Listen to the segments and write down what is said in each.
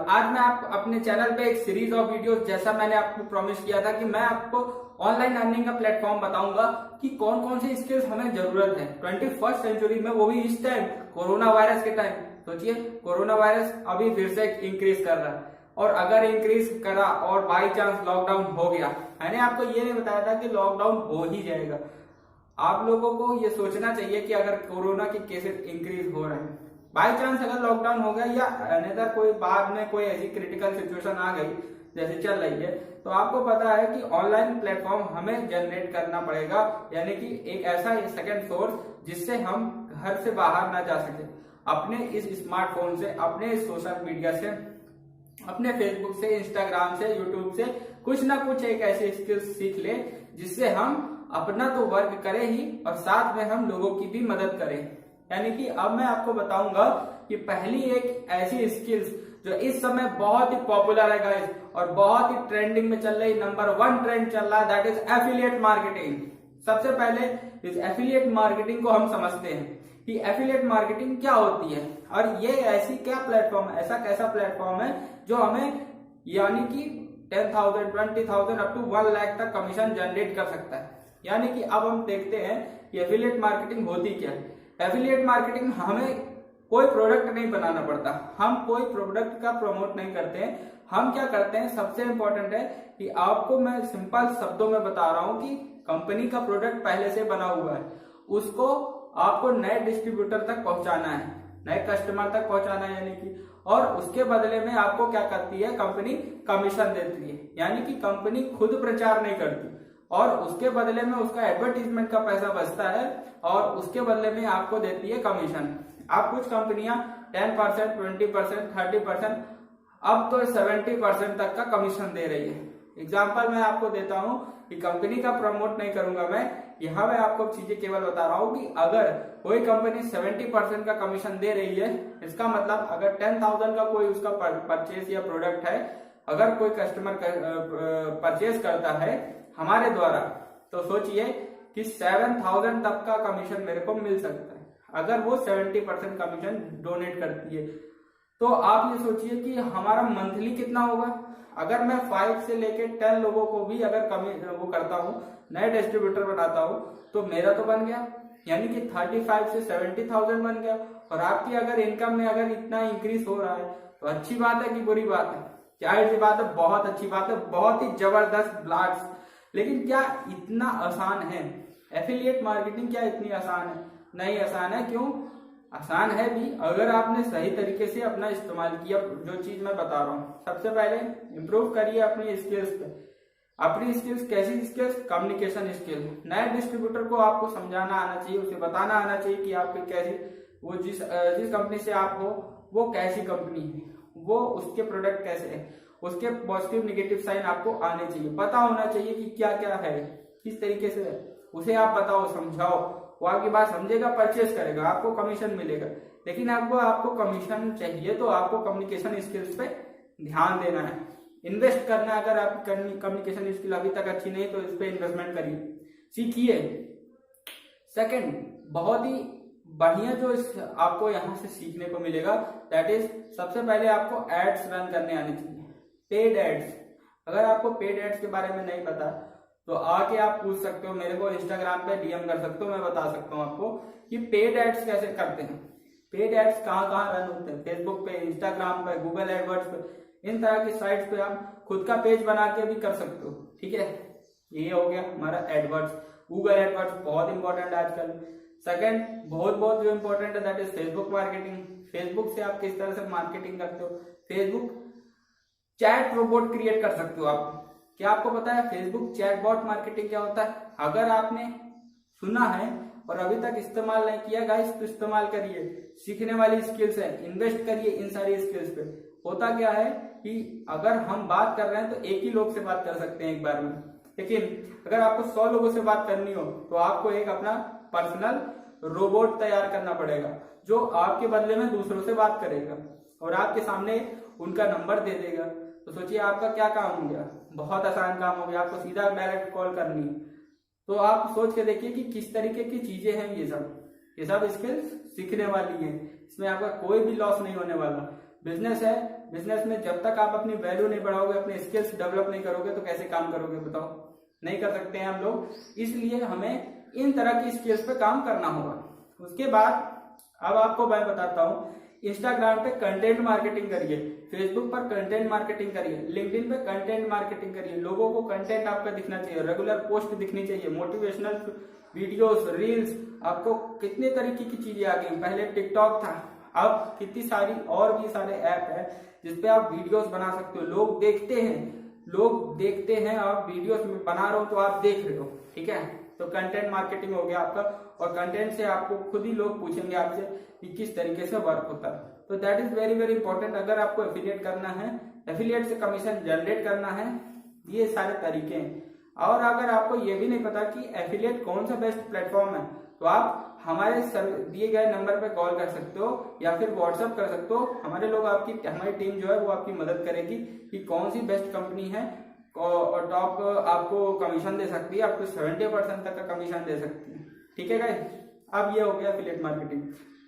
आज मैं आपको अपने चैनल पे एक सीरीज ऑफ वीडियोस, जैसा मैंने आपको प्रॉमिस किया था कि मैं आपको ऑनलाइन अर्निंग का प्लेटफॉर्म बताऊंगा कि कौन कौन सी स्किल्स हमें जरूरत है 21st सेंचुरी में, वो भी इस टाइम कोरोना वायरस के टाइम। सोचिए, कोरोना वायरस अभी फिर से इंक्रीज कर रहा है, और अगर इंक्रीज करा और बाई चांस लॉकडाउन हो गया, मैंने आपको ये नहीं बताया था कि लॉकडाउन हो ही जाएगा। आप लोगों को ये सोचना चाहिए कि अगर कोरोना के केसेस इंक्रीज हो रहे हैं, बाई चांस अगर लॉकडाउन हो गया या अनदर कोई बाद में कोई ऐसी क्रिटिकल सिचुएशन आ गई जैसे चल रही है, तो आपको पता है कि ऑनलाइन प्लेटफॉर्म हमें जनरेट करना पड़ेगा, यानी कि एक ऐसा सेकंड सोर्स जिससे हम घर से बाहर ना जा सके, अपने इस स्मार्टफोन से, अपने इस सोशल मीडिया से, अपने फेसबुक से, इंस्टाग्राम से, यूट्यूब से कुछ ना कुछ एक ऐसी स्किल्स सीख ले जिससे हम अपना तो वर्क करें ही और साथ में हम लोगों की भी मदद करें। यानी कि अब मैं आपको बताऊंगा कि पहली एक ऐसी स्किल्स जो इस समय बहुत ही पॉपुलर है गाइस, और बहुत ही ट्रेंडिंग में चल रही, नंबर 1 ट्रेंड चल रहा है, दैट इज एफिलिएट मार्केटिंग। सबसे पहले इस एफिलिएट मार्केटिंग को हम समझते हैं कि एफिलिएट मार्केटिंग क्या होती है, और ये ऐसी क्या प्लेटफॉर्म है, ऐसा कैसा प्लेटफॉर्म है जो हमें यानी कि 10,000, 20,000 अप टू 1 लाख तक कमीशन जनरेट कर सकता है। यानी कि अब हम देखते हैं कि एफिलिएट मार्केटिंग होती क्या है। एफिलिएट मार्केटिंग, हमें कोई प्रोडक्ट नहीं बनाना पड़ता, हम कोई प्रोडक्ट का प्रमोट नहीं करते हैं। हम क्या करते हैं, सबसे इंपॉर्टेंट है कि आपको मैं सिंपल शब्दों में बता रहा हूं कि कंपनी का प्रोडक्ट पहले से बना हुआ है, उसको आपको नए डिस्ट्रीब्यूटर तक पहुंचाना है, नए कस्टमर तक पहुंचाना है, यानी कि, और उसके बदले में आपको क्या करती है, कंपनी कमीशन देती है। यानी कि कंपनी खुद प्रचार नहीं करती, और उसके बदले में उसका एडवर्टीजमेंट का पैसा बचता है, और उसके बदले में आपको देती है कमीशन। आप कुछ कंपनियां 10%, 20%, 30%, अब तो 70% तक का कमीशन दे रही है। एग्जाम्पल मैं आपको देता हूं कि कंपनी का प्रमोट नहीं करूंगा मैं, यहाँ मैं आपको चीजें केवल बता रहा हूं कि अगर कोई कंपनी 70% का कमीशन दे रही है, इसका मतलब अगर 10,000 का कोई उसका परचेज या प्रोडक्ट है, अगर कोई कस्टमर परचेज करता है हमारे द्वारा, तो सोचिए कि 7,000 तक का कमीशन मेरे को मिल सकता है अगर वो 70% कमीशन डोनेट करती है। तो आप ये सोचिए कि हमारा मंथली कितना होगा। अगर मैं 5 से लेके 10 लोगों को भी अगर वो करता हूँ, नए डिस्ट्रीब्यूटर बनाता हूँ, तो मेरा तो बन गया, यानी कि 35 से 70,000 बन गया। और आपकी अगर इनकम में अगर इतना इंक्रीज हो रहा है तो अच्छी बात है कि बुरी बात है? क्या ऐसी बात है? बहुत अच्छी बात है, बहुत ही जबरदस्त ब्लास्ट। लेकिन क्या इतना आसान है एफिलिएट मार्केटिंग? क्या इतनी आसान है? नहीं आसान है। क्यों आसान है भी? अगर आपने सही तरीके से अपना इस्तेमाल किया, जो चीज मैं बता रहा हूँ। सबसे पहले इंप्रूव करिए अपनी स्किल्स पे। अपनी स्किल्स कैसी स्किल्स? Communication skill. नए डिस्ट्रीब्यूटर को आपको समझाना आना चाहिए, उसे बताना आना चाहिए कि आपकी कैसी, वो जिस कंपनी से आप हो वो कैसी कंपनी है, वो उसके प्रोडक्ट कैसे है, उसके पॉजिटिव निगेटिव साइन आपको आने चाहिए, पता होना चाहिए कि क्या क्या है, किस तरीके से है, उसे आप बताओ, समझाओ, वो आपकी बात समझेगा, परचेस करेगा, आपको कमीशन मिलेगा। लेकिन आपको कमीशन चाहिए तो आपको कम्युनिकेशन स्किल्स पे ध्यान देना है, इन्वेस्ट करना है। अगर आपकी कम्युनिकेशन स्किल अभी तक अच्छी नहीं तो इस पे इन्वेस्टमेंट करिए, सीखिए। सेकंड, बहुत ही बढ़िया जो आपको यहाँ से सीखने को मिलेगा, दैट इज, सबसे पहले आपको एड्स रन करने आने चाहिए, पेड एड्स। अगर आपको पेड एड्स के बारे में नहीं पता तो आके आप पूछ सकते हो मेरे को, इंस्टाग्राम पे डीएम कर सकते हो, मैं बता सकता हूँ आपको कि पेड एड्स कैसे करते हैं। पेड एड्स कहाँ कहाँ रन होते हैं? फेसबुक पे, इंस्टाग्राम पे, गूगल एडवर्ड्स पे, इन तरह की साइट्स पे आप खुद का पेज बना के भी कर सकते हो। ठीक है, ये हो गया हमारा एडवर्ड्स। गूगल एडवर्ड्स बहुत इंपॉर्टेंट है आजकल। सेकंड, बहुत जो इंपॉर्टेंट है, that is Facebook marketing. Facebook से आप किस तरह से मार्केटिंग करते हो? फेसबुक चैट रोबोट क्रिएट कर सकते हो आप। क्या आपको पता है फेसबुक चैटबॉट मार्केटिंग क्या होता है? अगर आपने सुना है और अभी तक इस्तेमाल नहीं किया गाइस, तो इस्तेमाल करिए। सीखने वाली स्किल्स है, इन्वेस्ट करिए इन सारी स्किल्स पे। होता क्या है कि अगर हम बात कर रहे हैं तो एक ही लोग से बात कर सकते हैं एक बार में, लेकिन अगर आपको 100 लोगों से बात करनी हो तो आपको एक अपना पर्सनल रोबोट तैयार करना पड़ेगा, जो आपके बदले में दूसरों से बात करेगा और आपके सामने उनका नंबर दे देगा। तो सोचिए आपका क्या काम हो गया, बहुत आसान काम हो गया। आपको सीधा डायरेक्ट कॉल करनी है। तो आप सोच के देखिए कि किस तरीके की चीजें हैं ये सब स्किल्स सीखने वाली हैं। इसमें आपका कोई भी लॉस नहीं होने वाला। बिजनेस है, बिजनेस में जब तक आप अपनी वैल्यू नहीं बढ़ाओगे, अपने स्किल्स डेवलप नहीं करोगे, तो कैसे काम करोगे बताओ? नहीं कर सकते हैं हम लोग। इसलिए हमें इन तरह की स्किल्स पे काम करना होगा। उसके बाद अब आपको मैं बताता हूँ, इंस्टाग्राम पे कंटेंट मार्केटिंग करिए, फेसबुक पर कंटेंट मार्केटिंग करिए, लिंक्डइन पे कंटेंट मार्केटिंग करिए। लोगों को कंटेंट आपका दिखना चाहिए, रेगुलर पोस्ट दिखनी चाहिए, मोटिवेशनल वीडियोस, रील्स, आपको कितने तरीके की चीजें आ गई। पहले टिकटॉक था, अब कितनी सारी और भी सारे ऐप है जिसपे आप वीडियोस बना सकते हो। लोग देखते हैं आप वीडियोस में बना रहे हो तो आप देख रहे हो, ठीक है। तो कंटेंट मार्केटिंग हो गया आपका, और कंटेंट से आपको खुद ही लोग पूछेंगे आपसे कि किस तरीके से वर्क होता है। तो that is very very important. अगर आपको एफिलिएट करना है, एफिलिएट से कमीशन जनरेट करना है, ये सारे तरीके हैं। और अगर आपको ये भी नहीं पता कि एफिलिएट कौन सा बेस्ट प्लेटफॉर्म है, तो आप हमारे दिए गए नंबर पे कॉल कर सकते हो या फिर व्हाट्सएप कर सकते हो। हमारी टीम जो है वो आपकी मदद करेगी कि कौन सी बेस्ट कंपनी है और टॉप आपको कमीशन दे सकती है, आपको 70% तक का कमीशन दे सकती है, ठीक है गाइस। अब ये हो गया एफिलिएट मार्केटिंग।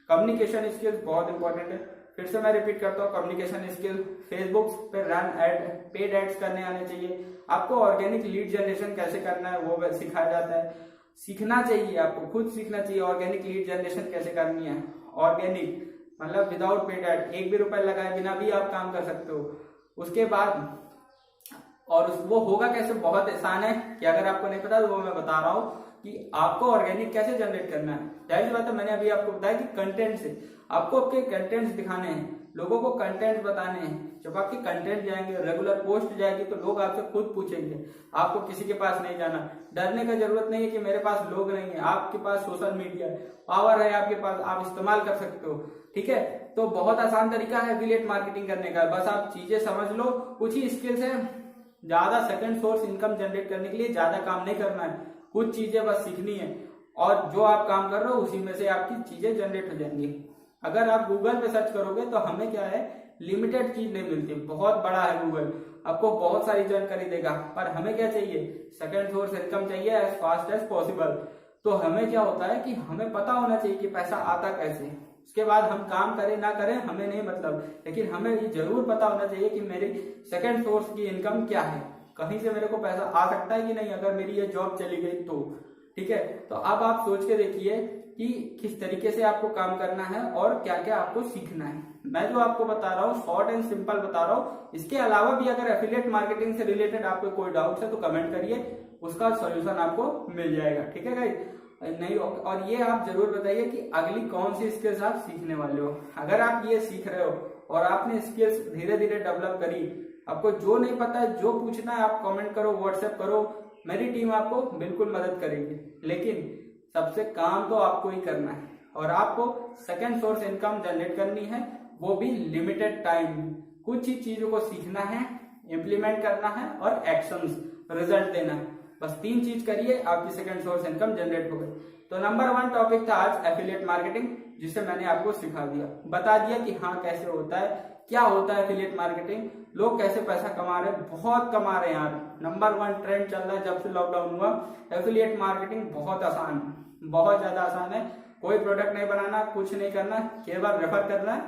कम्युनिकेशन स्किल्स बहुत इंपॉर्टेंट है, फिर से मैं रिपीट करता हूँ, कम्युनिकेशन स्किल। फेसबुक पे रन एड, पेड एड्स करने आने चाहिए आपको। ऑर्गेनिक लीड जनरेशन कैसे करना है वो सिखाया जाता है, सीखना चाहिए, आपको खुद सीखना चाहिए ऑर्गेनिक लीड जनरेशन कैसे करनी है। ऑर्गेनिक मतलब विदाउट पेड एड, एक भी रुपए लगाए बिना भी आप काम कर सकते हो। उसके बाद और वो होगा कैसे, बहुत आसान है कि अगर आपको नहीं पता तो वो मैं बता रहा हूँ कि आपको ऑर्गेनिक कैसे जनरेट करना है। जाहिर सी बात है, मैंने अभी आपको बताया कि कंटेंट से आपको आपके कंटेंट्स दिखाने हैं, लोगों को कंटेंट बताने हैं। जब आपके कंटेंट जाएंगे, रेगुलर पोस्ट जाएगी, तो लोग आपसे खुद पूछेंगे, आपको किसी के पास नहीं जाना। डरने का जरूरत नहीं है कि मेरे पास लोग नहीं है, आपके पास सोशल मीडिया है, पावर है आपके पास, आप इस्तेमाल कर सकते हो, ठीक है। तो बहुत आसान तरीका है एफिलिएट मार्केटिंग करने का, बस आप चीजें समझ लो। कुछ ही स्किल्स है, ज्यादा सेकंड सोर्स इनकम जनरेट करने के लिए ज्यादा काम नहीं करना है, कुछ चीजें बस सीखनी है, और जो आप काम कर रहे हो उसी में से आपकी चीजें जनरेट हो जाएंगी। अगर आप गूगल पे सर्च करोगे तो हमें क्या है, लिमिटेड चीज नहीं मिलती, बहुत बड़ा है गूगल, आपको बहुत सारी जानकारी देगा, पर हमें क्या चाहिए, सेकंड सोर्स इनकम चाहिए एज फास्ट एज पॉसिबल। तो हमें क्या होता है कि हमें पता होना चाहिए कि पैसा आता कैसे। उसके बाद हम काम करें ना करें हमें नहीं मतलब, लेकिन हमें ये जरूर पता होना चाहिए कि मेरी सेकंड सोर्स की इनकम क्या है, कहीं से मेरे को पैसा आ सकता है कि नहीं अगर मेरी ये जॉब चली गई तो, ठीक है। तो अब आप सोच के देखिए कि किस तरीके से आपको काम करना है और क्या क्या आपको सीखना है। मैं जो आपको बता रहा हूँ शॉर्ट एंड सिंपल बता रहा हूँ। इसके अलावा भी अगर एफिलिएट मार्केटिंग से रिलेटेड आपको कोई डाउट है तो कमेंट करिए, उसका सॉल्यूशन आपको मिल जाएगा, ठीक है गाइस। नहीं, और ये आप जरूर बताइए कि अगली कौन सी स्किल्स आप सीखने वाले हो। अगर आप ये सीख रहे हो और आपने स्किल्स धीरे धीरे डेवलप करी, आपको जो नहीं पता है, जो पूछना है आप कमेंट करो, व्हाट्सएप करो, मेरी टीम आपको बिल्कुल मदद करेगी। लेकिन सबसे काम तो आपको ही करना है, और आपको सेकंड सोर्स इनकम जनरेट करनी है, वो भी लिमिटेड टाइम। कुछ ही चीजों को सीखना है, इम्प्लीमेंट करना है और एक्शंस रिजल्ट देना है। बस 3 चीज करिए, आपकी सेकंड सोर्स इनकम जनरेट हो गई। तो नंबर 1 टॉपिक था आज एफिलिएट मार्केटिंग, जिसे मैंने आपको सिखा दिया, बता दिया कि हाँ कैसे होता है, क्या होता है एफिलिएट मार्केटिंग, लोग कैसे पैसा कमा रहे हैं, बहुत कमा रहे हैं यार। नंबर 1 ट्रेंड चल रहा है जब से लॉकडाउन हुआ। एफिलिएट मार्केटिंग बहुत आसान, बहुत ज्यादा आसान है। कोई प्रोडक्ट नहीं बनाना, कुछ नहीं करना, केवल रेफर करना है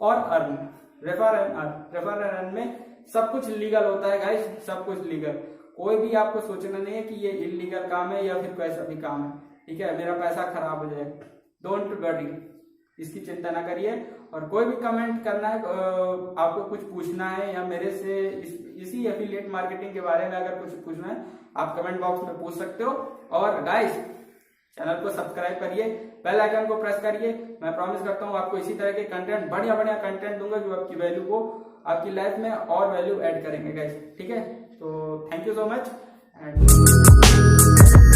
और earn, refer and earn. Refer and earn में सब कुछ लीगल होता है गाइस, सब कुछ लीगल। कोई भी आपको सोचना नहीं है कि ये इलीगल काम है या फिर कैसा भी काम है, ठीक है, मेरा पैसा खराब हो जाएगा। डोंट वरी, इसकी चिंता ना करिए। और कोई भी कमेंट करना है, आपको कुछ पूछना है या मेरे से इसी एफिलिएट मार्केटिंग के बारे में अगर कुछ पूछना है, आप कमेंट बॉक्स में पूछ सकते हो। और गाइस चैनल को सब्सक्राइब करिए, बेल आइकन को प्रेस करिए। मैं प्रॉमिस करता हूँ आपको इसी तरह के कंटेंट, बढ़िया बढ़िया कंटेंट दूंगा जो आपकी वैल्यू को, आपकी लाइफ में और वैल्यू ऐड करेंगे गाइस, ठीक है। तो thank you so much and